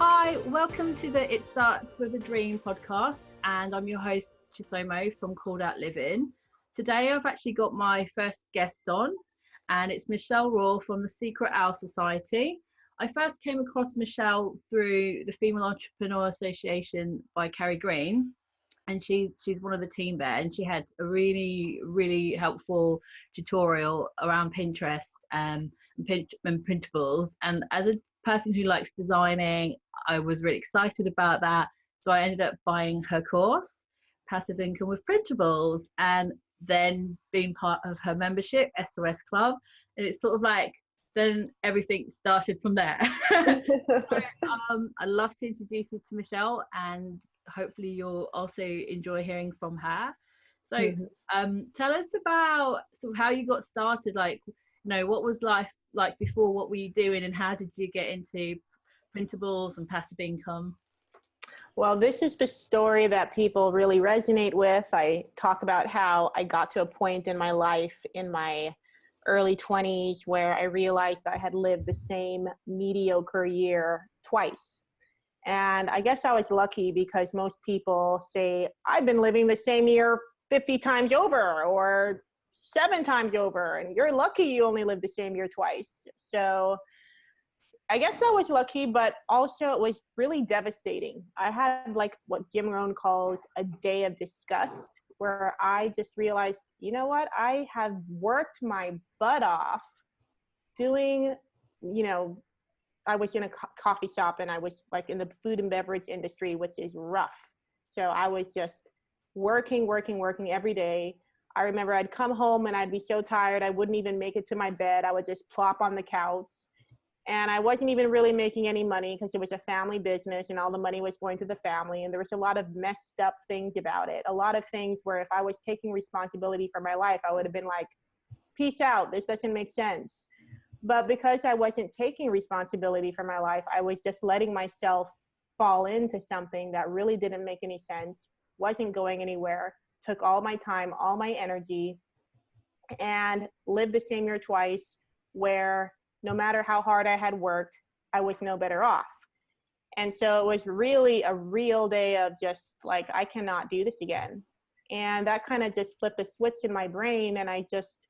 Hi, welcome to the It Starts With a Dream podcast, and I'm your host Chisomo from Called Out Living. Today I've actually got my first guest on, and it's Michelle Raw from the Secret Owl Society. I first came across Michelle through the Female Entrepreneur Association by Carrie Green, and she's one of the team there, and she had a really helpful tutorial around Pinterest and printables. And as a person who likes designing, I was really excited about that, so I ended up buying her course, Passive Income with Printables, and then being part of her membership, SOS Club. And it's sort of like then everything started from there. I'd love to introduce you to Michelle, and hopefully you'll also enjoy hearing from her. So tell us about sort of how you got started, like, you know, what was life like before, what were you doing, and how did you get into printables and passive income? Well, this is the story that people really resonate with. I talk about how I got to a point in my life in my early 20s where I realized I had lived the same mediocre year twice. And I guess I was lucky because most people say, I've been living the same year 50 times over or 7 times over, and you're lucky you only lived the same year twice. So I guess I was lucky, but also it was really devastating. I had like what Jim Rohn calls a day of disgust, where I just realized, you know what, I have worked my butt off doing, I was in a coffee shop, and I was like in the food and beverage industry, which is rough. So I was just working every day. I remember I'd come home and I'd be so tired, I wouldn't even make it to my bed. I would just plop on the couch. And I wasn't even really making any money because it was a family business and all the money was going to the family. And there was a lot of messed up things about it. A lot of things where if I was taking responsibility for my life, I would have been like, peace out, this doesn't make sense. But because I wasn't taking responsibility for my life, I was just letting myself fall into something that really didn't make any sense, wasn't going anywhere, took all my time, all my energy, and lived the same year twice, where no matter how hard I had worked, I was no better off. And so it was really a real day of just like, I cannot do this again. And that kind of just flipped a switch in my brain. And I just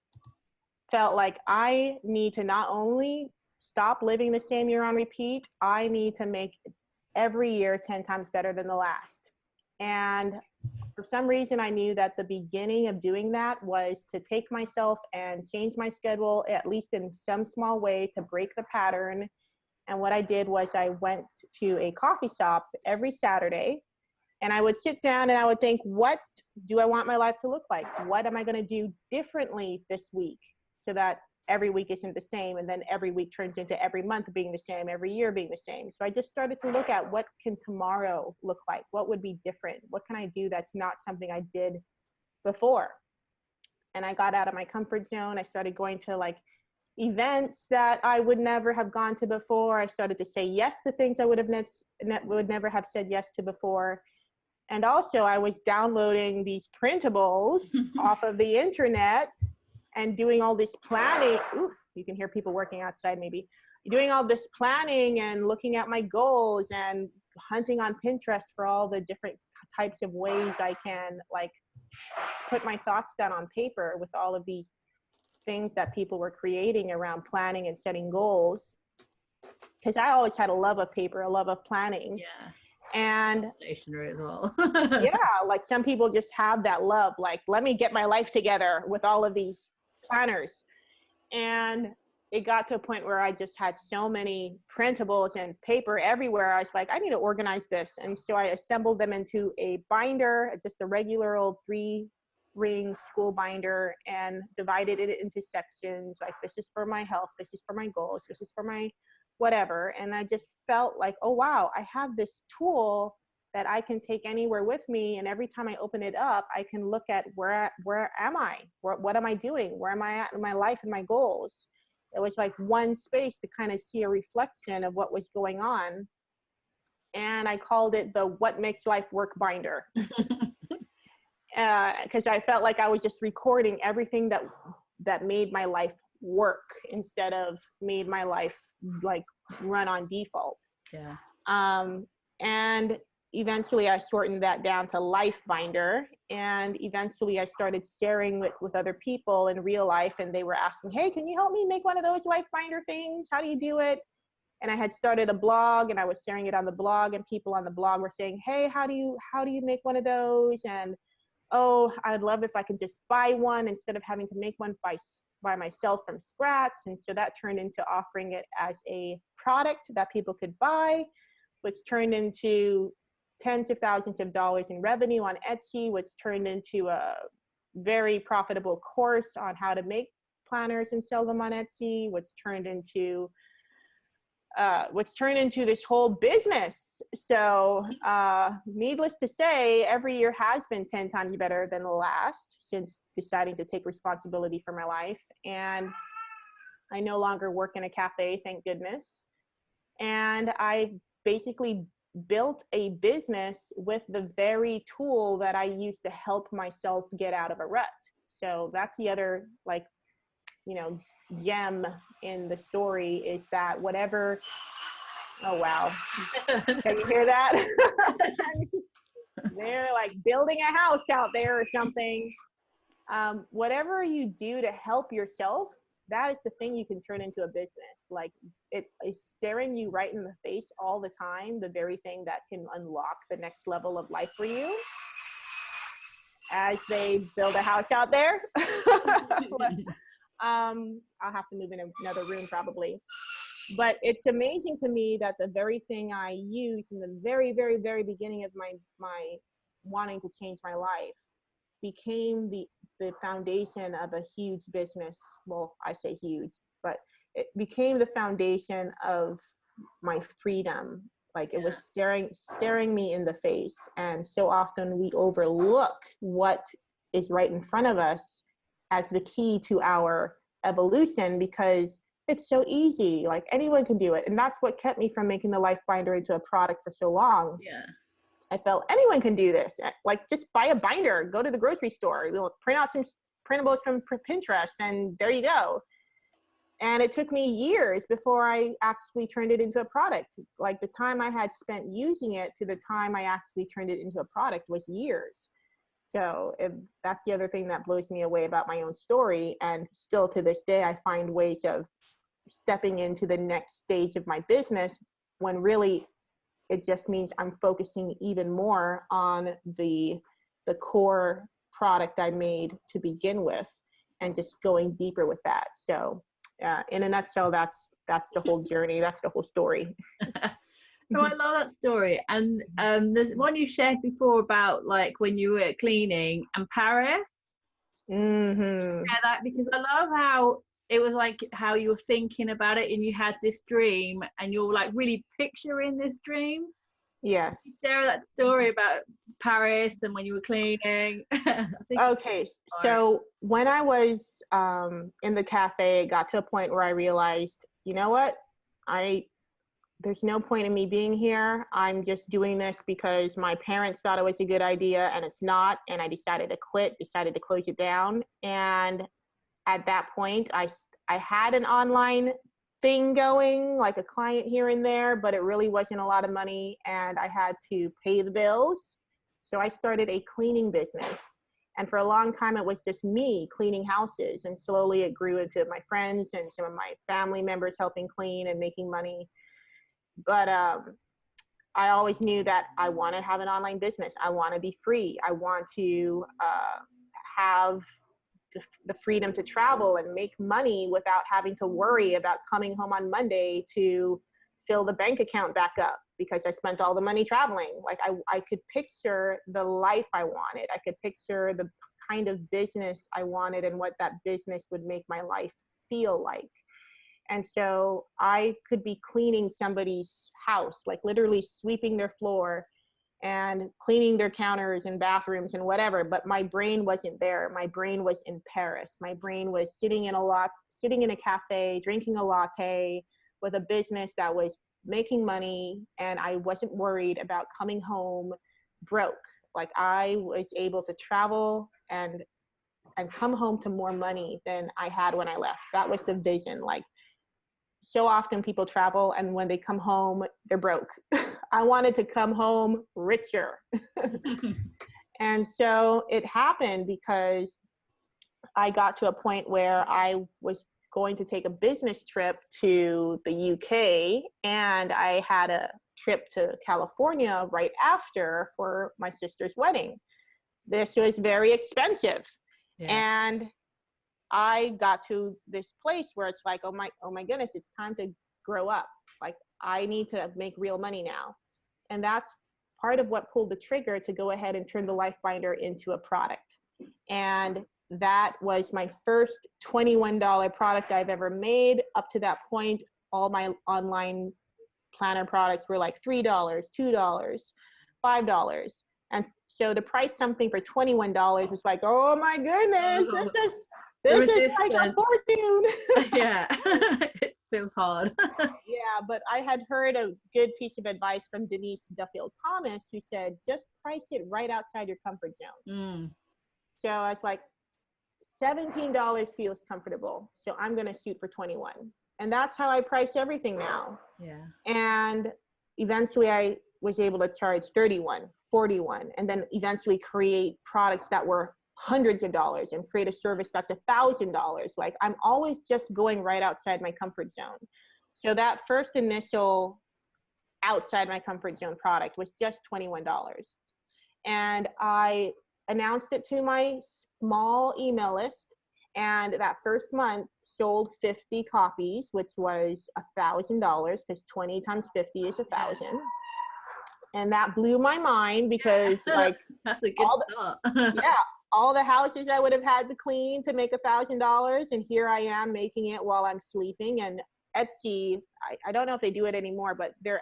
felt like I need to not only stop living the same year on repeat, I need to make every year 10 times better than the last. And for some reason, I knew that the beginning of doing that was to take myself and change my schedule, at least in some small way, to break the pattern. And what I did was I went to a coffee shop every Saturday, and I would sit down and I would think, what do I want my life to look like? What am I going to do differently this week so that every week isn't the same, and then every week turns into every month being the same, every year being the same. So I just started to look at, what can tomorrow look like? What would be different? What can I do that's not something I did before? And I got out of my comfort zone. I started going to like events that I would never have gone to before. I started to say yes to things I would never have said yes to before. And also I was downloading these printables off of the internet and doing all this planning. Ooh, you can hear people working outside maybe. Doing all this planning and looking at my goals and hunting on Pinterest for all the different types of ways I can like put my thoughts down on paper with all of these things that people were creating around planning and setting goals. Because I always had a love of paper, a love of planning. Yeah. And stationery as well. Yeah, like some people just have that love, like, let me get my life together with all of these planners. And it got to a point where I just had so many printables and paper everywhere. I was like, I need to organize this. And so I assembled them into a binder, just a regular old 3-ring school binder, and divided it into sections. Like, this is for my health, this is for my goals, this is for my whatever. And I just felt like, oh wow, I have this tool that I can take anywhere with me, and every time I open it up, I can look at where am I? What am I doing? Where am I at in my life and my goals? It was like one space to kind of see a reflection of what was going on. And I called it the What Makes Life Work binder. Because I felt like I was just recording everything that made my life work instead of made my life like run on default. Yeah. And eventually I shortened that down to life binder. And eventually I started sharing with other people in real life, and they were asking, hey, can you help me make one of those life binder things? How do you do it? And I had started a blog, and I was sharing it on the blog, and people on the blog were saying, hey, how do you make one of those? And oh, I'd love if I could just buy one instead of having to make one by myself from scratch. And so that turned into offering it as a product that people could buy, which turned into tens of thousands of dollars in revenue on Etsy, which turned into a very profitable course on how to make planners and sell them on Etsy, which turned into this whole business. So needless to say, every year has been 10 times better than the last since deciding to take responsibility for my life. And I no longer work in a cafe, thank goodness. And I basically built a business with the very tool that I used to help myself get out of a rut. So that's the other, like, gem in the story, is that whatever, oh wow, can you hear that? They're like building a house out there or something. Whatever you do to help yourself, that is the thing you can turn into a business. Like, it is staring you right in the face all the time, the very thing that can unlock the next level of life for you as they build a house out there. I'll have to move in another room probably. But it's amazing to me that the very thing I used in the very, very, very beginning of my wanting to change my life became the foundation of a huge business. Well, I say huge, but it became the foundation of my freedom. Like, it was staring me in the face. And so often we overlook what is right in front of us as the key to our evolution, because it's so easy. Like, anyone can do it. And that's what kept me from making the life binder into a product for so long. Yeah. I felt anyone can do this. Like, just buy a binder, go to the grocery store, print out some printables from Pinterest, and there you go. And it took me years before I actually turned it into a product. Like, the time I had spent using it to the time I actually turned it into a product was years. So that's the other thing that blows me away about my own story. And still to this day, I find ways of stepping into the next stage of my business when really it just means I'm focusing even more on the core product I made to begin with, and just going deeper with that. So in a nutshell, that's the whole journey. That's the whole story. So I love that story. And there's one you shared before about, like, when you were cleaning in Paris. Mm-hmm. Yeah, that, because I love how it was like how you were thinking about it, and you had this dream, and you're like really picturing this dream. Yes. Share that story about Paris and when you were cleaning. Okay, so when I was in the cafe, it got to a point where I realized, you know what, there's no point in me being here. I'm just doing this because my parents thought it was a good idea, and it's not. And I decided to quit, decided to close it down. And at that point, I had an online thing going, like a client here and there, but it really wasn't a lot of money, and I had to pay the bills. So I started a cleaning business. And for a long time, it was just me cleaning houses. And slowly it grew into my friends and some of my family members helping clean and making money. But I always knew that I want to have an online business. I want to be free. I want to have the freedom to travel and make money without having to worry about coming home on Monday to fill the bank account back up because I spent all the money traveling. Like, I could picture the life I wanted. I could picture the kind of business I wanted and what that business would make my life feel like. And so I could be cleaning somebody's house, like literally sweeping their floor and cleaning their counters and bathrooms and whatever, but my brain wasn't there. My brain was in Paris. My brain was sitting in a cafe, drinking a latte with a business that was making money, and I wasn't worried about coming home broke. Like, I was able to travel and come home to more money than I had when I left. That was the vision. Like, so often people travel and when they come home, they're broke. I wanted to come home richer. And so it happened because I got to a point where I was going to take a business trip to the UK, and I had a trip to California right after for my sister's wedding. This was very expensive. Yes. And I got to this place where it's like, oh my goodness, it's time to grow up. Like, I need to make real money now. And that's part of what pulled the trigger to go ahead and turn the Life Binder into a product. And that was my first $21 product I've ever made. Up to that point, all my online planner products were like $3, $2, $5. And so to price something for $21 is like, oh my goodness, this is like a fortune. Yeah, it feels hard. Yeah, but I had heard a good piece of advice from Denise Duffield Thomas, who said, just price it right outside your comfort zone. So I was like, $17 feels comfortable, so I'm going to shoot for 21. And that's how I price everything now. Yeah. And eventually I was able to charge 31, 41, and then eventually create products that were hundreds of dollars and create a service that's $1,000. Like, I'm always just going right outside my comfort zone. So that first initial outside my comfort zone product was just $21. And I announced it to my small email list, and that first month sold 50 copies, which was $1,000, because 20 times 50 is 1,000. And that blew my mind because like that's a good start. Yeah, all the houses I would have had to clean to make $1,000, and here I am making it while I'm sleeping. And Etsy, I don't know if they do it anymore, but the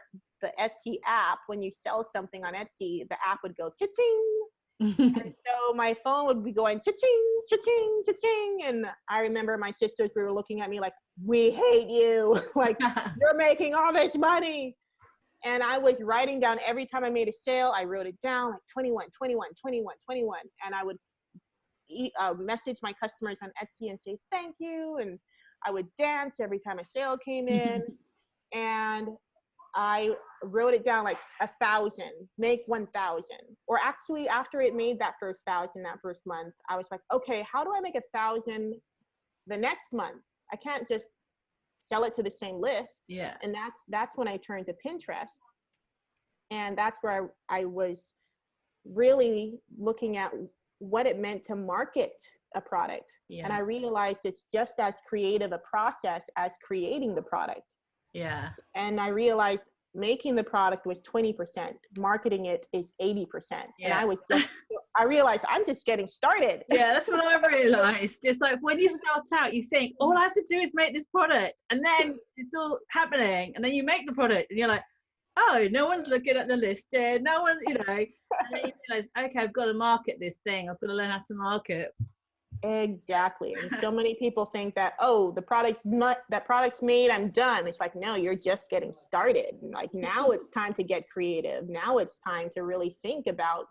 Etsy app, when you sell something on Etsy, the app would go cha-ching. And so my phone would be going cha-ching, cha-ching, cha-ching. And I remember my sisters, we were looking at me like, we hate you. Like, you're making all this money. And I was writing down every time I made a sale, I wrote it down, like 21, 21, 21, 21. And I would message my customers on Etsy and say, thank you. And I would dance every time a sale came in. And I wrote it down like 1,000, make 1,000. Or actually, after it made that first 1,000 that first month, I was like, okay, how do I make 1,000 the next month? I can't just sell it to the same list. Yeah. And that's when I turned to Pinterest. And that's where I was really looking at what it meant to market a product. Yeah. And I realized it's just as creative a process as creating the product. Yeah. And I realized making the product was 20%, marketing it is 80%. Yeah. And I realized I'm just getting started. Yeah, that's what I realized. Just like when you start out, you think all I have to do is make this product, and then it's all happening, and then you make the product and you're like, oh, no one's looking at the listing, no one's, and then you realize, okay, I've got to market this thing, I've got to learn how to market. Exactly. And so many people think that, oh, that product's made, I'm done. It's like, no, you're just getting started. Like, now it's time to get creative. Now it's time to really think about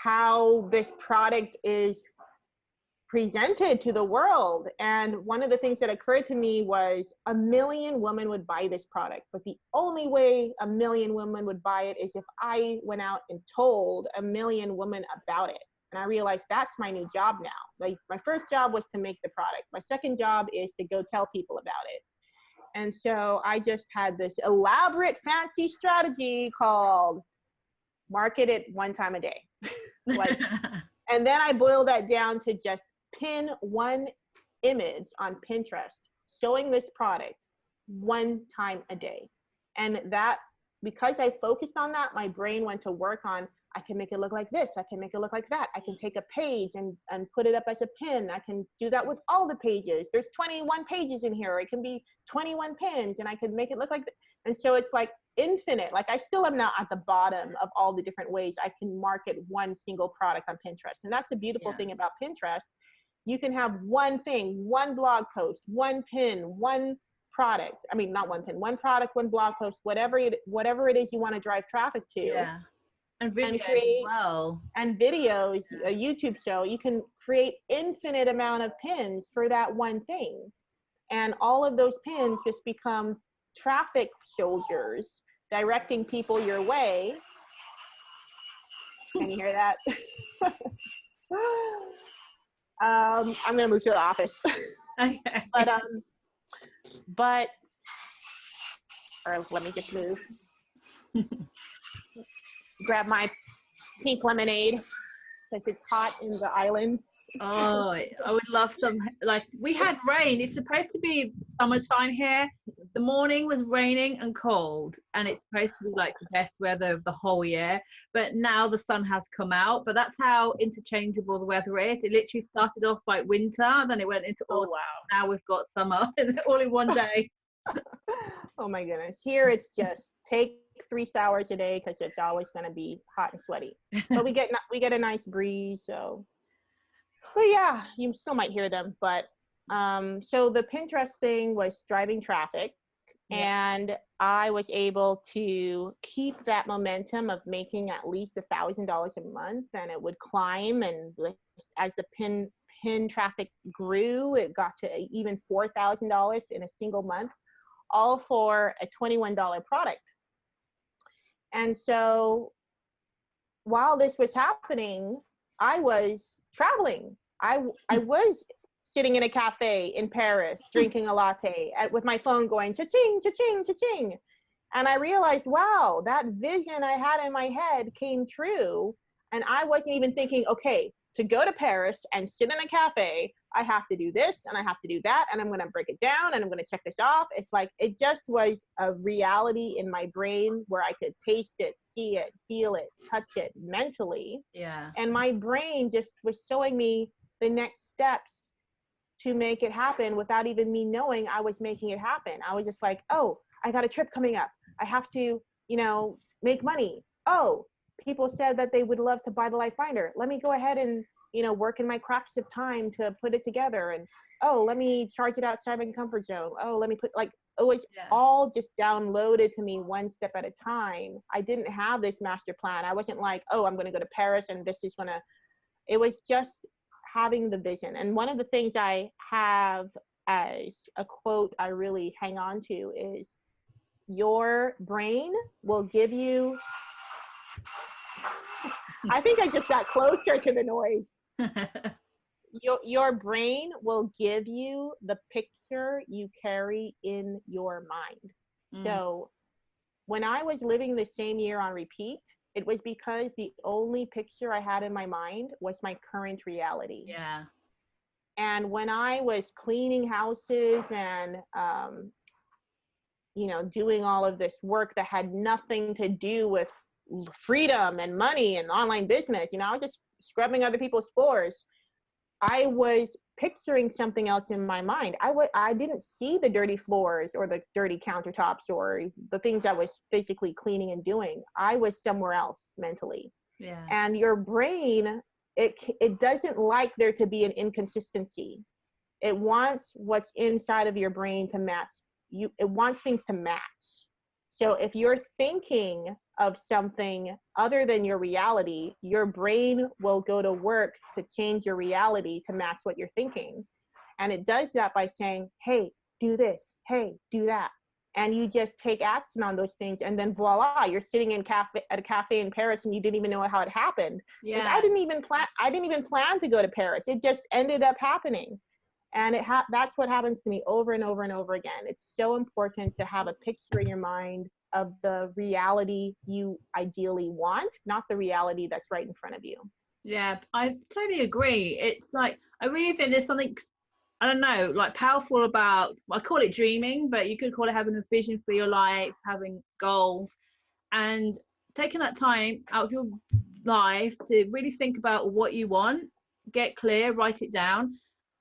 how this product is presented to the world. And one of the things that occurred to me was 1 million women would buy this product, but the only way 1 million women would buy it is if I went out and told 1 million women about it. And I realized that's my new job now. Like, my first job was to make the product. My second job is to go tell people about it. And so I just had this elaborate fancy strategy called market it one time a day. And then I boiled that down to just pin one image on Pinterest showing this product one time a day. And that, because I focused on that, my brain went to work on, I can make it look like this, I can make it look like that, I can take a page and put it up as a pin, I can do that with all the pages. There's 21 pages in here, it can be 21 pins, and I can make it look like that. And so it's like infinite. Like, I still am not at the bottom of all the different ways I can market one single product on Pinterest. And that's the beautiful thing about Pinterest. You can have one thing, one blog post, one pin, one product. I mean, not one pin, one product, one blog post, whatever it is you want to drive traffic to. Yeah. And videos as well. And videos, a YouTube show, you can create infinite amount of pins for that one thing. And all of those pins just become traffic soldiers directing people your way. Can you hear that? I'm gonna move to the office. Okay. But or let me just move. Grab my pink lemonade because it's hot in the island. Oh, I would love some, like, we had rain. It's supposed to be summertime here. The morning was raining and cold, and it's supposed to be like the best weather of the whole year. But now the sun has come out. But that's how interchangeable the weather is. It literally started off like winter, then it went into autumn. Wow. Now we've got summer all in one day. Oh my goodness. Here it's just take 3 showers a day because it's always going to be hot and sweaty. But we get a nice breeze, so. But yeah, you still might hear them. But so the Pinterest thing was driving traffic, and I was able to keep that momentum of making at least $1,000 a month, and it would climb. And as the pin traffic grew, it got to even $4,000 in a single month, all for a $21 product. And so while this was happening, I was traveling. I was sitting in a cafe in Paris, drinking a latte with my phone going cha-ching, cha-ching, cha-ching. And I realized, wow, that vision I had in my head came true. And I wasn't even thinking, okay, to go to Paris and sit in a cafe, I have to do this and I have to do that. And I'm going to break it down and I'm going to check this off. It's like, it just was a reality in my brain where I could taste it, see it, feel it, touch it mentally. Yeah. And my brain just was showing me the next steps to make it happen without even me knowing I was making it happen. I was just like, oh, I got a trip coming up. I have to, make money. Oh, people said that they would love to buy the Life Binder. Let me go ahead and, work in my cracks of time to put it together. And, oh, let me charge it outside my comfort zone. Oh, let me put it was all just downloaded to me one step at a time. I didn't have this master plan. I wasn't like, oh, I'm going to go to Paris and this is it was just having the vision. And one of the things I have as a quote I really hang on to is, your brain will give you, I think I just got closer to the noise. Your brain will give you the picture you carry in your mind. So when I was living the same year on repeat, it was because the only picture I had in my mind was my current reality. Yeah. And when I was cleaning houses and, doing all of this work that had nothing to do with freedom and money and online business, I was just scrubbing other people's floors. I was picturing something else in my mind. I didn't see the dirty floors or the dirty countertops or the things I was physically cleaning and doing. I was somewhere else mentally. Yeah. And your brain, it doesn't like there to be an inconsistency. It wants what's inside of your brain to match. It wants things to match. So if you're thinking of something other than your reality, your brain will go to work to change your reality to match what you're thinking. And it does that by saying, hey, do this, hey, do that. And you just take action on those things, and then voila, you're sitting at a cafe in Paris and you didn't even know how it happened. Yeah. I didn't even plan to go to Paris. It just ended up happening. And that's what happens to me over and over and over again. It's so important to have a picture in your mind of the reality you ideally want, not the reality that's right in front of you. Yeah, I totally agree. It's like, I really think there's something, I don't know, like powerful about, I call it dreaming, but you could call it having a vision for your life, having goals, and taking that time out of your life to really think about what you want, get clear, write it down.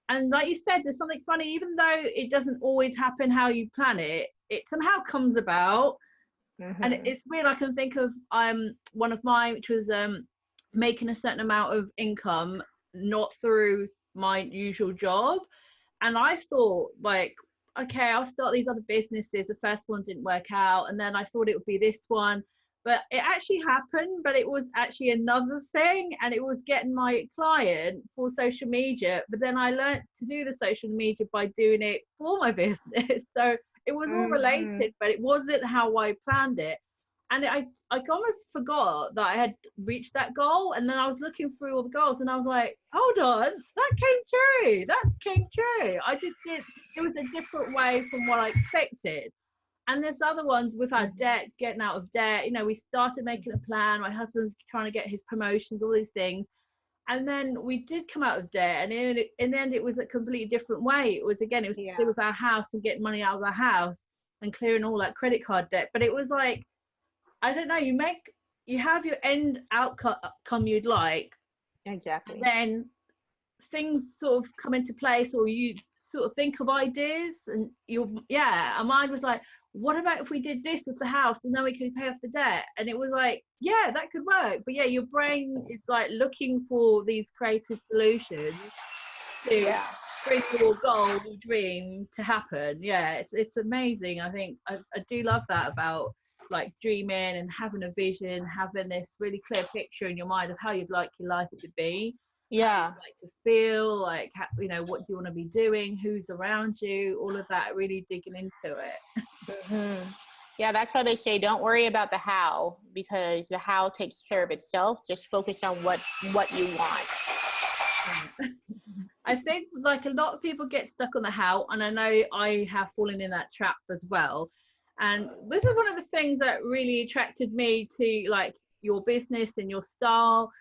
And like you said, there's something funny, even though it doesn't always happen how you plan it, it somehow comes about. Mm-hmm. And it's weird. I can think of one of mine, which was making a certain amount of income, not through my usual job. And I thought, like, okay, I'll start these other businesses. The first one didn't work out, and then I thought it would be this one. but it actually happened, but it was actually another thing, and it was getting my client for social media. But then I learned to do the social media by doing it for my business. So it was all related, but it wasn't how I planned it. And I almost forgot that I had reached that goal. And then I was looking through all the goals and I was like, hold on, that came true. That came true. I just did, it was a different way from what I expected. And there's other ones with our debt, getting out of debt. You know, we started making a plan. My husband's trying to get his promotions, all these things. And then we did come out of debt. And in the end, it was a completely different way. It was, again, it was to do with our house and getting money out of our house and clearing all that credit card debt. But it was like, I don't know, you have your end outcome you'd like. Exactly. And then things sort of come into place, or you sort of think of ideas, and our mind was like, what about if we did this with the house and then we could pay off the debt? And it was like, yeah, that could work. But yeah, your brain is like looking for these creative solutions to bring your goal, your dream to happen. Yeah, it's amazing. I think I do love that about like dreaming and having a vision, having this really clear picture in your mind of how you'd like your life to be, how you'd like to feel, like you know, what do you want to be doing, who's around you, all of that, really digging into it. Yeah, that's why they say don't worry about the how, because the how takes care of itself. Just focus on what you want. I think like a lot of people get stuck on the how, and I know I have fallen in that trap as well. And this is one of the things that really attracted me to like your business and your style.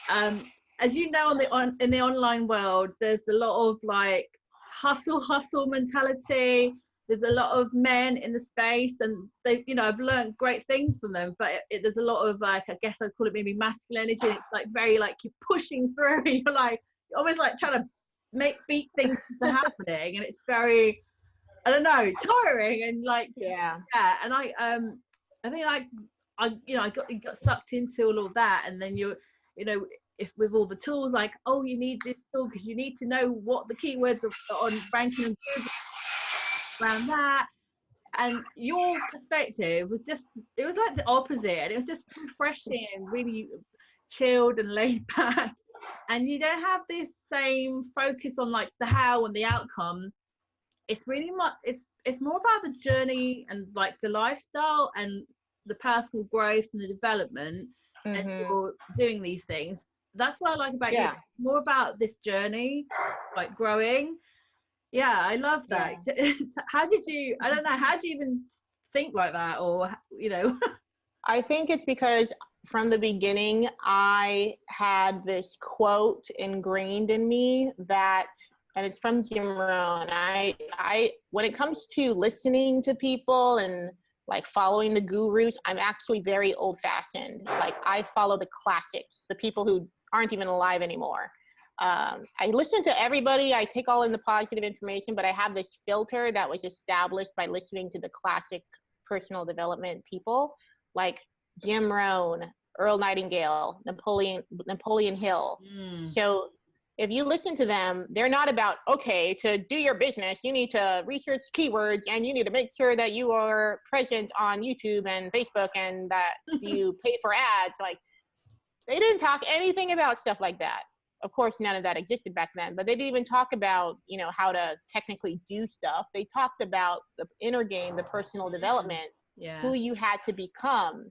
As you know, in the online world, there's a lot of like hustle mentality. There's a lot of men in the space, and they, you know, I've learned great things from them. But there's a lot of like, I guess I'd call it maybe masculine energy. It's like very like you're pushing through. You're like always like trying to beat things into happening, and it's very, I don't know, tiring and like and I think like I got sucked into all of that, and then you know, if with all the tools, like, oh, you need this tool because you need to know what the keywords are on ranking and Google around that. And your perspective was just, it was like the opposite, and it was just refreshing and really chilled and laid back, and you don't have this same focus on like the how and the outcome. It's really much, it's more about the journey and like the lifestyle and the personal growth and the development as you're doing these things. That's what I like about you. More about this journey, like growing. Yeah, I love that. How did you, I don't know, how do you even think like that, or you know? I think it's because from the beginning I had this quote ingrained in me that, and it's from Jim Rohn. I when it comes to listening to people and like following the gurus, I'm actually very old fashioned. Like I follow the classics, the people who aren't even alive anymore. I listen to everybody. I take all in the positive information, but I have this filter that was established by listening to the classic personal development people like Jim Rohn, Earl Nightingale, Napoleon Hill. So if you listen to them, they're not about, okay, to do your business, you need to research keywords and you need to make sure that you are present on YouTube and Facebook and that you pay for ads. Like, they didn't talk anything about stuff like that. Of course, none of that existed back then, but they didn't even talk about, you know, how to technically do stuff. They talked about the inner game, the personal development, who you had to become.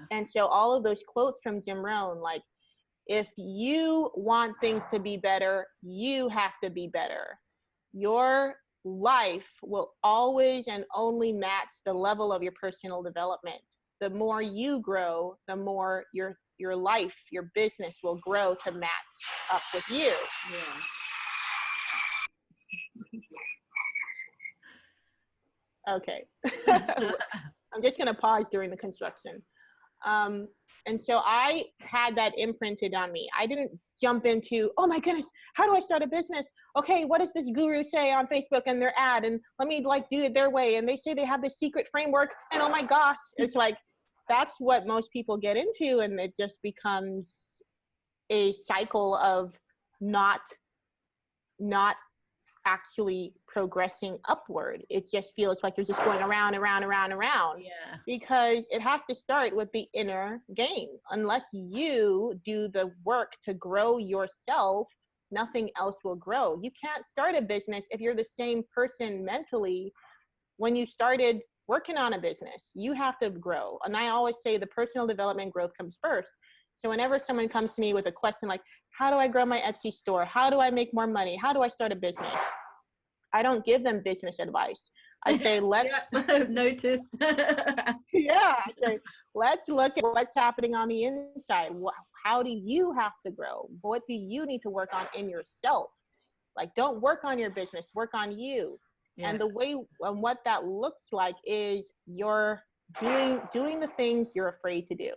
And so all of those quotes from Jim Rohn, like, if you want things to be better, you have to be better. Your life will always and only match the level of your personal development. The more you grow, the more your life, your business will grow to match up with you. Okay. I'm just going to pause during the construction. And so I had that imprinted on me. I didn't jump into, oh my goodness, how do I start a business? Okay, what does this guru say on Facebook and their ad? And let me like do it their way. And they say they have this secret framework. And oh my gosh, it's like, that's what most people get into. And it just becomes a cycle of not actually progressing upward. It just feels like you're just going around and around and around and around. Yeah. Because it has to start with the inner game. Unless you do the work to grow yourself, nothing else will grow. You can't start a business if you're the same person mentally when you started working on a business. You have to grow. And I always say the personal development growth comes first. So whenever someone comes to me with a question like, how do I grow my Etsy store? How do I make more money? How do I start a business? I don't give them business advice. I say, let's I've noticed. yeah, I say, let's look at what's happening on the inside. How do you have to grow? What do you need to work on in yourself? Like, don't work on your business, work on you. Yeah. And the way and what that looks like is you're doing the things you're afraid to do.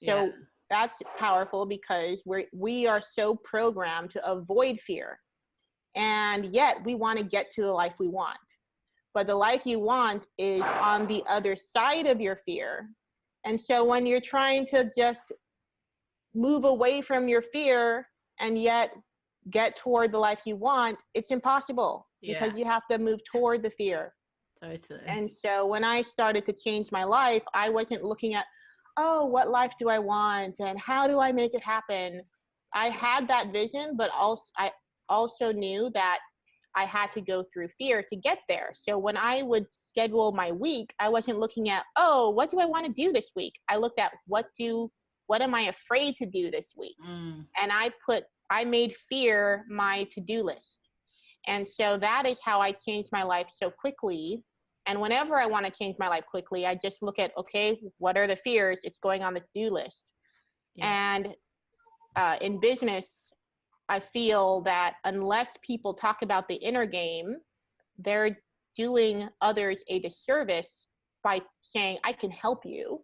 So that's powerful because we are so programmed to avoid fear. And yet we want to get to the life we want. But the life you want is on the other side of your fear. And so when you're trying to just move away from your fear and yet get toward the life you want, it's impossible because you have to move toward the fear. Totally. And so when I started to change my life, I wasn't looking at, oh, what life do I want and how do I make it happen? I had that vision, but I also knew that I had to go through fear to get there. So when I would schedule my week, I wasn't looking at, oh, what do I want to do this week? I looked at what am I afraid to do this week? And I made fear my to-do list. And so that is how I changed my life so quickly. And whenever I want to change my life quickly, I just look at, okay, what are the fears? It's going on the to-do list. And in business, I feel that unless people talk about the inner game, they're doing others a disservice by saying, I can help you,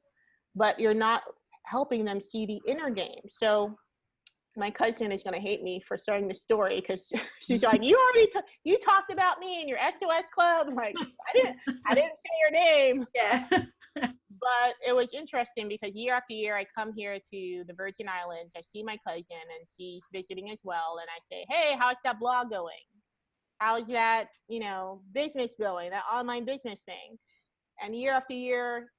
but you're not helping them see the inner game. So my cousin is going to hate me for starting the story because she's like, you talked about me in your SOS club. I'm like, I didn't say your name. Yeah. But it was interesting because year after year, I come here to the Virgin Islands. I see my cousin and she's visiting as well. And I say, hey, how's that blog going? How's that, business going, that online business thing? And year after year,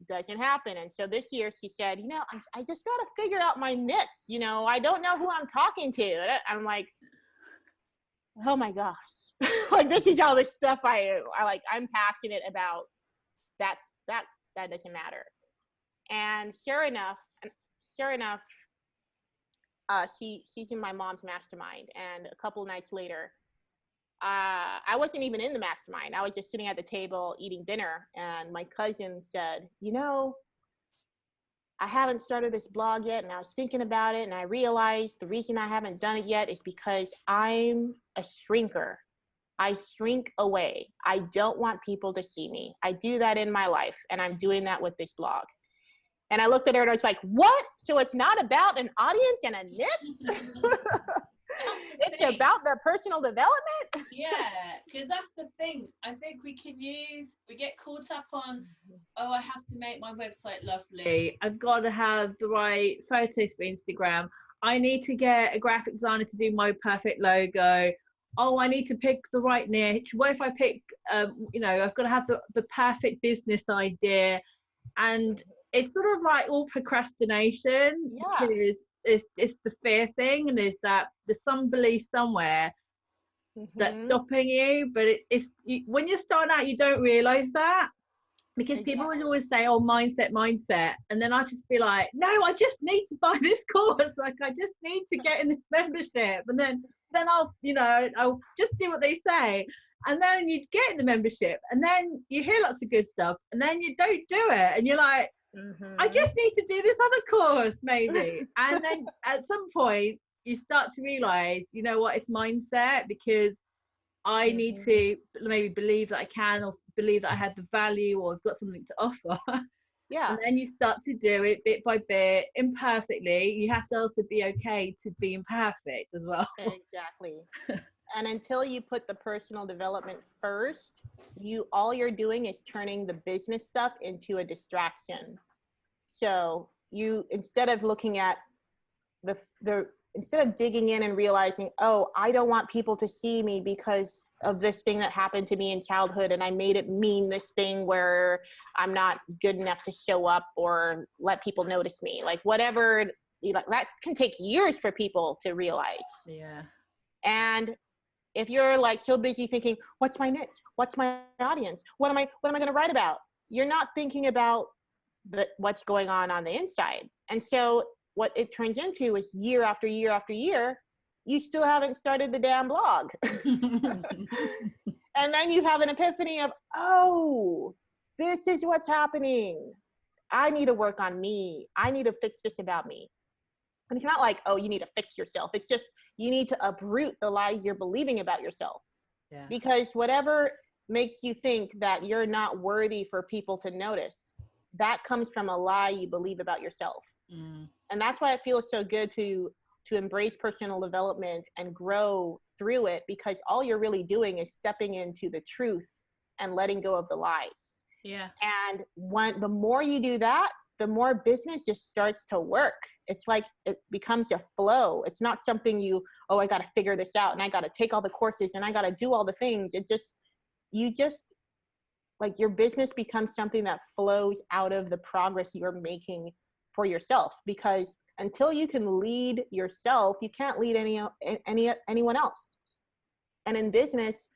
doesn't happen. And so this year she said, I just got to figure out my niche. I don't know who I'm talking to. And I'm like, oh my gosh. Like, this is all this stuff I'm passionate about. That doesn't matter. And sure enough, she's in my mom's mastermind. And a couple of nights later, I wasn't even in the mastermind. I was just sitting at the table eating dinner. And my cousin said, I haven't started this blog yet. And I was thinking about it. And I realized the reason I haven't done it yet is because I'm a shrinker. I shrink away. I don't want people to see me. I do that in my life, and I'm doing that with this blog. And I looked at her and I was like, what? So it's not about an audience and a niche? It's about their personal development? Yeah, because that's the thing. I think we get caught up on, oh, I have to make my website lovely. I've got to have the right photos for Instagram. I need to get a graphic designer to do my perfect logo. Oh, I need to pick the right niche. What if I pick, I've got to have the perfect business idea. And it's sort of like all procrastination because it's the fear thing. And there's some belief somewhere that's stopping you. But when you're starting out, you don't realize that. Because people would always say, oh, mindset. And then I'd just be like, no, I just need to buy this course. Like, I just need to get in this membership. And then I'll just do what they say. And then you get in the membership and then you hear lots of good stuff and then you don't do it. And you're like, I just need to do this other course maybe. And then at some point you start to realize, it's mindset, because I need to maybe believe that I can, or believe that I have the value, or I've got something to offer. Yeah. And then you start to do it bit by bit, imperfectly. You have to also be okay to be imperfect as well. Exactly. And until you put the personal development first, all you're doing is turning the business stuff into a distraction. So you, instead of looking at the instead of digging in and realizing, oh, I don't want people to see me because of this thing that happened to me in childhood, and I made it mean this thing where I'm not good enough to show up or let people notice me. Like whatever, that can take years for people to realize. Yeah. And if you're like so busy thinking, what's my niche? What's my audience? What am I going to write about? You're not thinking about what's going on the inside. And so what it turns into is year after year after year, you still haven't started the damn blog. And then you have an epiphany of, oh, this is what's happening. I need to work on me. I need to fix this about me. And it's not like, oh, you need to fix yourself. It's just, you need to uproot the lies you're believing about yourself. Yeah. Because whatever makes you think that you're not worthy for people to notice, that comes from a lie you believe about yourself. Mm. And that's why it feels so good to embrace personal development and grow through it, because all you're really doing is stepping into the truth and letting go of the lies. Yeah. And the more you do that, the more business just starts to work. It's like it becomes a flow. It's not something I got to figure this out and I got to take all the courses and I got to do all the things. It's just, like your business becomes something that flows out of the progress you're making for yourself. Because until you can lead yourself, you can't lead anyone else. And in business,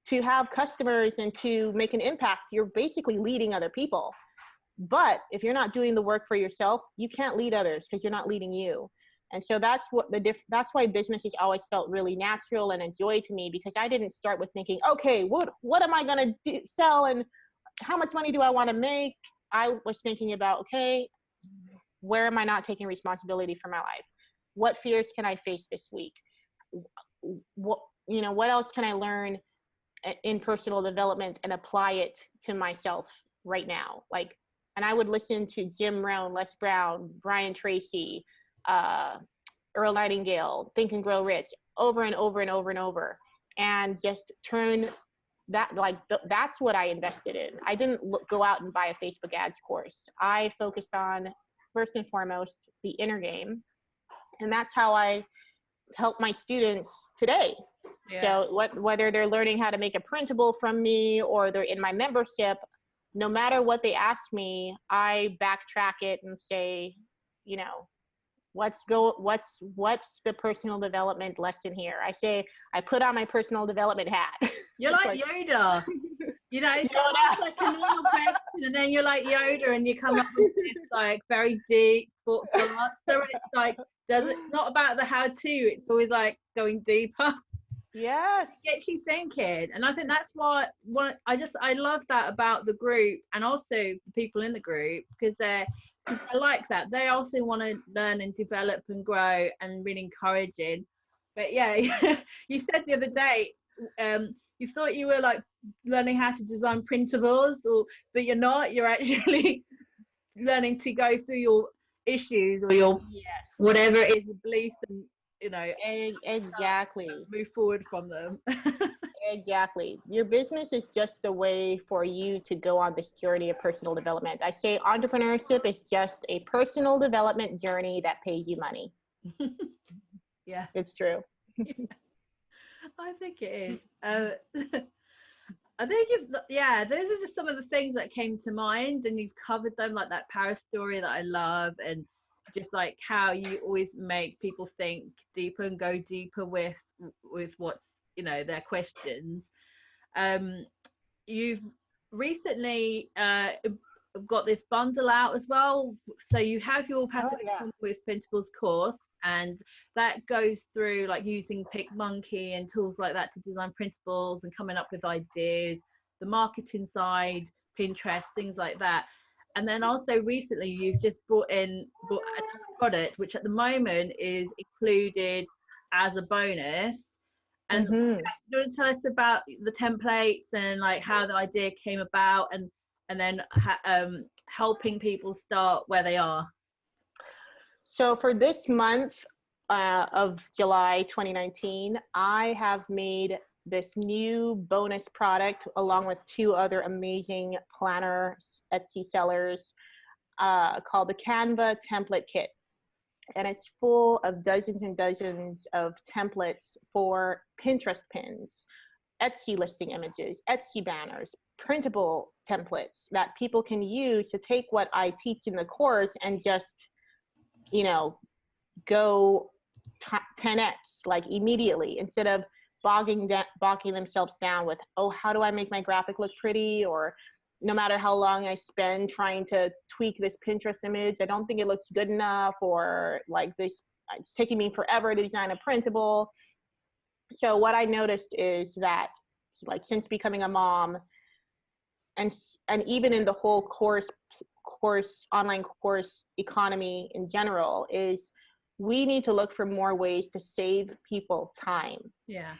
to have customers and to make an impact, you're basically leading other people. But if you're not doing the work for yourself, you can't lead others because you're not leading you. And so that's why business has always felt really natural and a joy to me, because I didn't start with thinking, okay, what am I going to sell and how much money do I want to make? I was thinking about, okay, where am I not taking responsibility for my life? What fears can I face this week? What else can I learn in personal development and apply it to myself right now? And I would listen to Jim Rohn, Les Brown, Brian Tracy, Earl Nightingale, Think and Grow Rich, over and over and over and over, and just turn that, that's what I invested in. I didn't go out and buy a Facebook ads course. I focused on, first and foremost, the inner game. And that's how I help my students today. Yeah. So whether they're learning how to make a printable from me or they're in my membership, no matter what they ask me, I backtrack it and say, what's the personal development lesson here? I put on my personal development hat. You're like Yoda. It's like a normal question, and then you're like Yoda, and you come up with this very deep, thoughtful answer. And it's like, it's not about the how-to. It's always like going deeper. Yes. It gets you thinking, and I think that's why I love that about the group, and also the people in the group, because I like that they also want to learn and develop and grow, and really encouraging. But yeah, you said the other day, you thought you were learning how to design printables, but you're not. You're actually learning to go through your issues or your whatever it is, your beliefs, and exactly move forward from them. Exactly. Your business is just a way for you to go on this journey of personal development. I say entrepreneurship is just a personal development journey that pays you money. Yeah, it's true. I think it is. I think those are just some of the things that came to mind, and you've covered them, like that Paris story that I love, and just like how you always make people think deeper and go deeper with what's their questions. You've recently got this bundle out as well, so you have your passive income with Printables course, and that goes through using PicMonkey and tools like that to design printables and coming up with ideas, the marketing side, Pinterest, things like that. And then also recently you've just brought another product, which at the moment is included as a bonus. And do you want to tell us about the templates and how the idea came about, and then helping people start where they are? So for this month of July 2019, I have made this new bonus product along with 2 other amazing planner Etsy sellers called the Canva Template Kit. and it's full of dozens and dozens of templates for Pinterest pins, Etsy listing images, Etsy banners, printable templates that people can use to take what I teach in the course and just, go 10x like immediately, instead of bogging themselves down with, oh, how do I make my graphic look pretty? Or no matter how long I spend trying to tweak this Pinterest image, I don't think it looks good enough, or like this, it's taking me forever to design a printable. So what I noticed is that, like, since becoming a mom, and even in the whole online course economy in general, is we need to look for more ways to save people time. Yeah.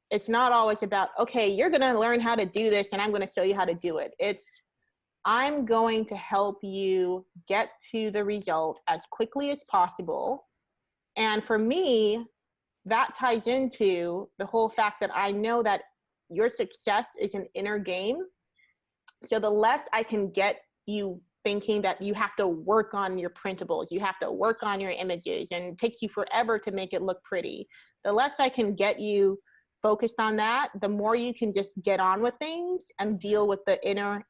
It's not always about, okay, you're going to learn how to do this and I'm going to show you how to do it. It's, I'm going to help you get to the result as quickly as possible. And for me, that ties into the whole fact that I know that your success is an inner game. So the less I can get you thinking that you have to work on your printables, you have to work on your images, and it takes you forever to make it look pretty, the less I can get you focused on that, the more you can just get on with things and deal with the inner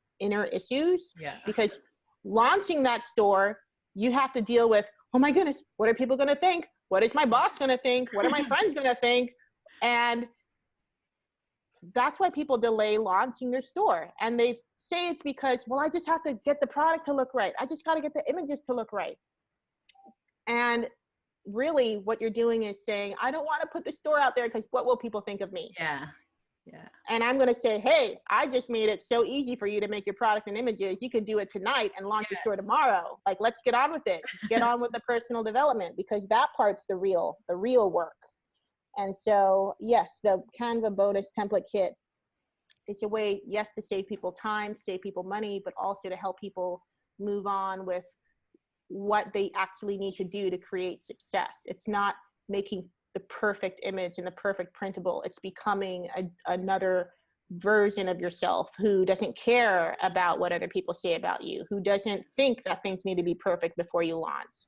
issues. Yeah. Because launching that store, you have to deal with, oh my goodness, what are people going to think? What is my boss going to think? What are my friends going to think? And that's why people delay launching their store. And they say it's because, well, I just have to get the product to look right. I just got to get the images to look right. And really what you're doing is saying, I don't want to put the store out there because what will people think of me? Yeah. Yeah. And I'm going to say, hey, I just made it so easy for you to make your product and images. You can do it tonight and launch your store tomorrow. Like, let's get on with it. Get on with the personal development, because that part's the real work. And so, yes, the Canva bonus template kit is a way, yes, to save people time, save people money, but also to help people move on with what they actually need to do to create success. It's not making the perfect image and the perfect printable. It's becoming another version of yourself who doesn't care about what other people say about you, who doesn't think that things need to be perfect before you launch.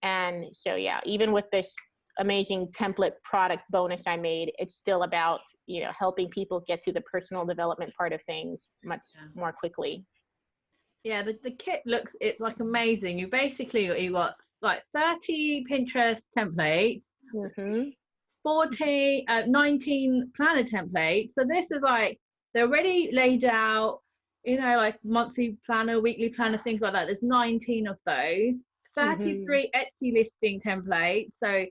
And so, yeah, even with this amazing template product bonus I made, it's still about, helping people get to the personal development part of things much more quickly. Yeah, the kit looks, it's like amazing. You got like 30 Pinterest templates, 19 planner templates. So this is like, they're already laid out, like monthly planner, weekly planner, things like that. There's 19 of those. 33 Etsy listing templates, so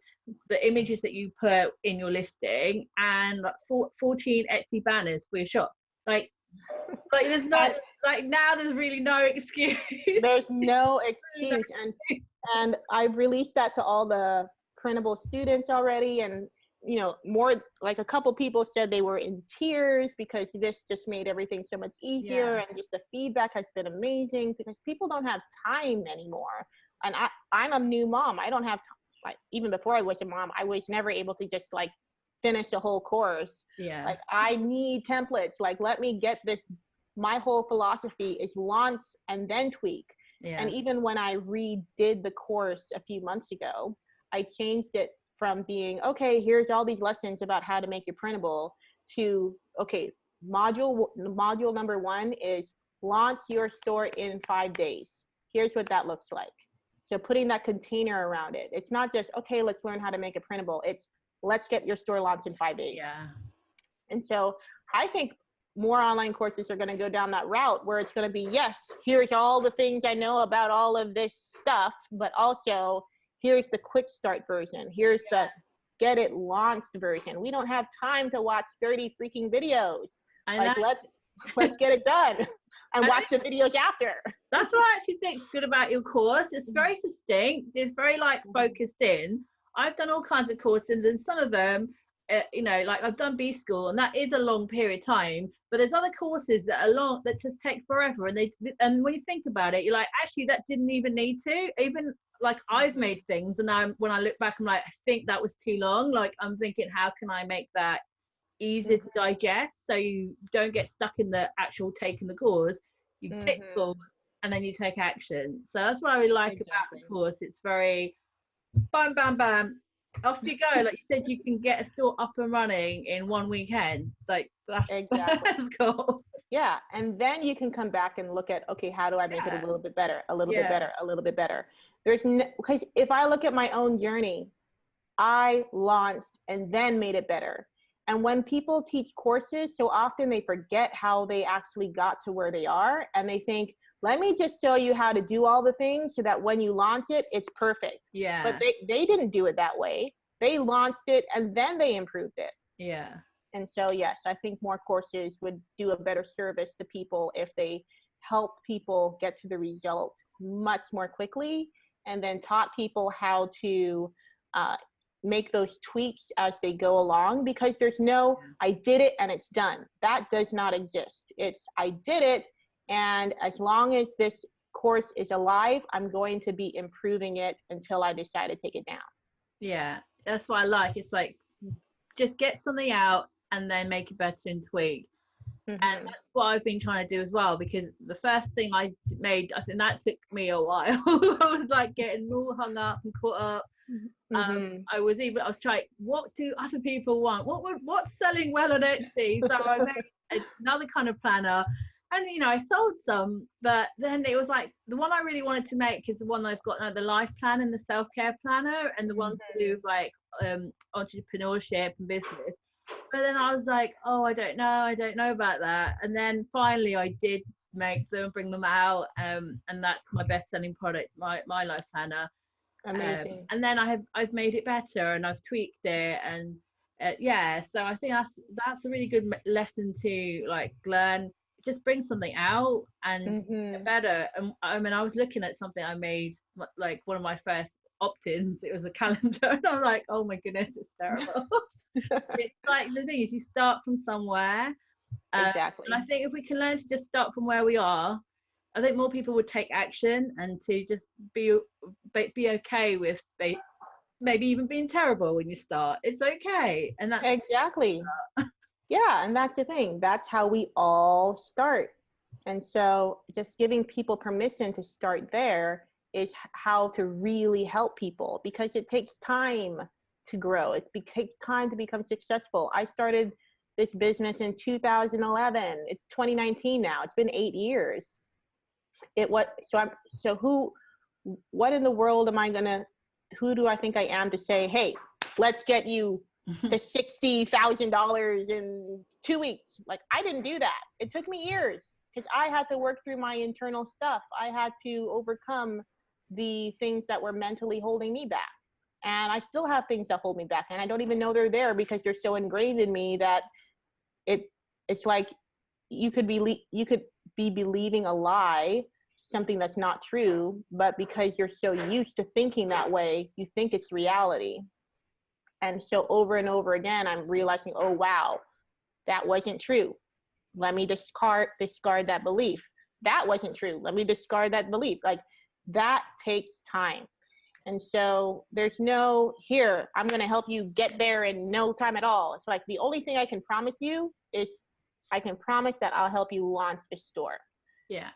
the images that you put in your listing, and like 14 Etsy banners for your shop. Like there's no, like, now there's really no excuse. There's no excuse. And I've released that to all the printable students already, and more, like a couple people said they were in tears because this just made everything so much easier. And just the feedback has been amazing, because people don't have time anymore. And I'm a new mom. I don't have time. Like, even before I was a mom, I was never able to just like finish a whole course. Yeah. Like, I need templates. Like, let me get this. My whole philosophy is launch and then tweak. Yeah. And even when I redid the course a few months ago, I changed it from being, okay, here's all these lessons about how to make your printable, to, okay, module number 1 is launch your store in 5 days. Here's what that looks like. So putting that container around it. It's not just, okay, let's learn how to make a printable. It's, let's get your store launched in 5 days. Yeah. And so I think more online courses are going to go down that route, where it's going to be, yes, here's all the things I know about all of this stuff, but also here's the quick start version. Here's the get it launched version. We don't have time to watch 30 freaking videos. Like, let's get it done. And watch the videos after. That's what I actually think is good about your course. It's very distinct. It's very like focused in. I've done all kinds of courses, and some of them, like I've done B school, and that is a long period of time. But there's other courses that are long, that just take forever. And when you think about it, you're like, actually, that didn't even need to. Even like, I've made things, and when I look back, I'm like, I think that was too long. Like, I'm thinking, how can I make that easier to digest, so you don't get stuck in the actual taking the course. You take the course and then you take action. So that's what I really like about the course. It's very bam, bam, bam, off you go. Like you said, you can get a store up and running in one weekend. Like that's Exactly. that's cool. Yeah. And then you can come back and look at, okay, how do I make it a Yeah, little bit better, a little bit yeah, better, a little bit better? Because if I look at my own journey, I launched and then made it better. And when people teach courses, so often they forget how they actually got to where they are. And they think, let me just show you how to do all the things so that when you launch it, it's perfect. But yeah, they didn't do it that way. They launched it and then they improved it. yeah. And so, yes, I think more courses would do a better service to people if they help people get to the result much more quickly, and then taught people how to uh, make those tweaks as they go along, because there's no, I did it and it's done. That does not exist. It's, I did it, and as long as this course is alive, I'm going to be improving it until I decide to take it down. Yeah, that's what I like. It's like just get something out and then make it better and tweak. And Mm-hmm. that's what I've been trying to do as well, because the first thing I made, I think that took me a while. I was like getting all hung up and caught up. Mm-hmm. I was trying, what do other people want? What's selling well on Etsy? So I made another kind of planner, and I sold some, but then it was like the one I really wanted to make is the one I've got now, the life plan and the self-care planner, and the ones to do with like entrepreneurship and business. But then I was like, oh, I don't know about that. And then finally I did make them, bring them out, and that's my best-selling product, my life planner. Amazing. And then I've made it better and I've tweaked it, and yeah. So I think that's a really good lesson to like learn. Just bring something out and get Mm-hmm. better. And I mean, I was looking at something I made, like one of my first opt-ins. It was a calendar, and I'm like, oh my goodness, it's terrible. It's like the thing is, you start from somewhere, and I Exactly. think if we can learn to just start from where we are, I think more people would take action and to just be okay with maybe even being terrible when you start. It's okay, and that's Exactly. Yeah, and that's the thing. That's how we all start. And so just giving people permission to start there is how to really help people, because it takes time to grow. Takes time to become successful. I started this business in 2011. It's 2019 now. It's been 8 years. What in the world am I gonna, who do I think I am to say, hey, let's get you to $60,000 in 2 weeks? Like, I didn't do that. It took me years because I had to work through my internal stuff. I had to overcome the things that were mentally holding me back. And I still have things that hold me back, and I don't even know they're there because they're so ingrained in me that it's like you could be believing a lie, something that's not true, but because you're so used to thinking that way, you think it's reality. And so over and over again, I'm realizing, oh wow, that wasn't true. Let me discard that belief. That wasn't true. Let me discard that belief. Like, that takes time. And so there's no, here, I'm going to help you get there in no time at all. It's like, the only thing I can promise you is I can promise that I'll help you launch a store. yeah.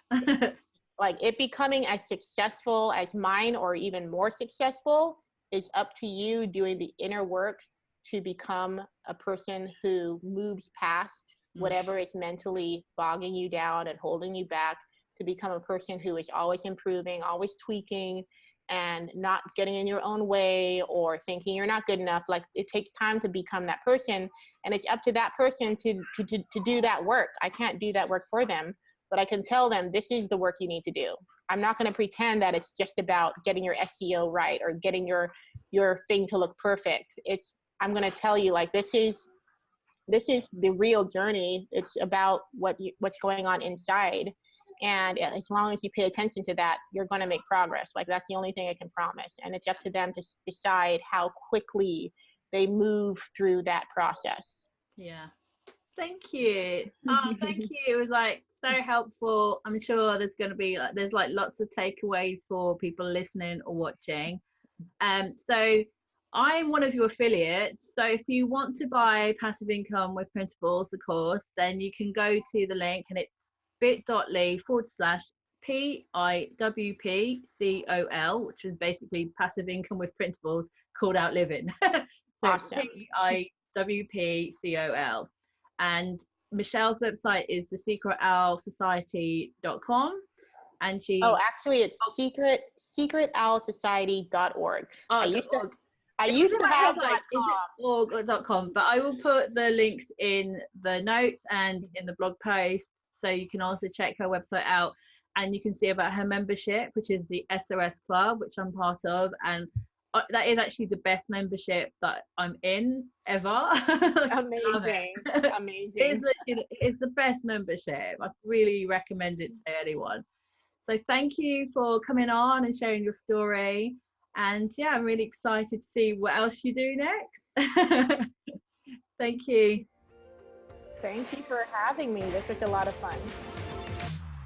Like, it becoming as successful as mine or even more successful is up to you doing the inner work to become a person who moves past whatever is mentally bogging you down and holding you back, to become a person who is always improving, always tweaking, and not getting in your own way or thinking you're not good enough. Like, it takes time to become that person, and it's up to that person to do that work. I can't do that work for them, but I can tell them, this is the work you need to do. I'm not going to pretend that it's just about getting your SEO right or getting your thing to look perfect. I'm going to tell you, like, this is the real journey. It's about what's going on inside. And as long as you pay attention to that, you're going to make progress. Like, that's the only thing I can promise. And it's up to them to decide how quickly they move through that process. Yeah. Thank you. Oh, thank you. It was like so helpful. I'm sure there's like lots of takeaways for people listening or watching. So I'm one of your affiliates. So if you want to buy Passive Income with Printables, the course, then you can go to the link, and it's bit.ly/PIN PIWPCOL, which is basically passive income with printables, called out living. So Awesome. PIWPCOL. And Michelle's website is thesecretowlsociety.com. And Oh, she, actually, it's secretowlsociety.org. oh, I dot used to org. I It's used on to my have website, is it org.com? But I will put the links in the notes and in the blog post, so you can also check her website out, and you can see about her membership, which is the SOS Club, which I'm part of, and that is actually the best membership that I'm in ever. Like, I love amazing, it. amazing. It's the best membership. I really recommend it to anyone. So thank you for coming on and sharing your story. And yeah, I'm really excited to see what else you do next. Thank you. Thank you for having me. This was a lot of fun.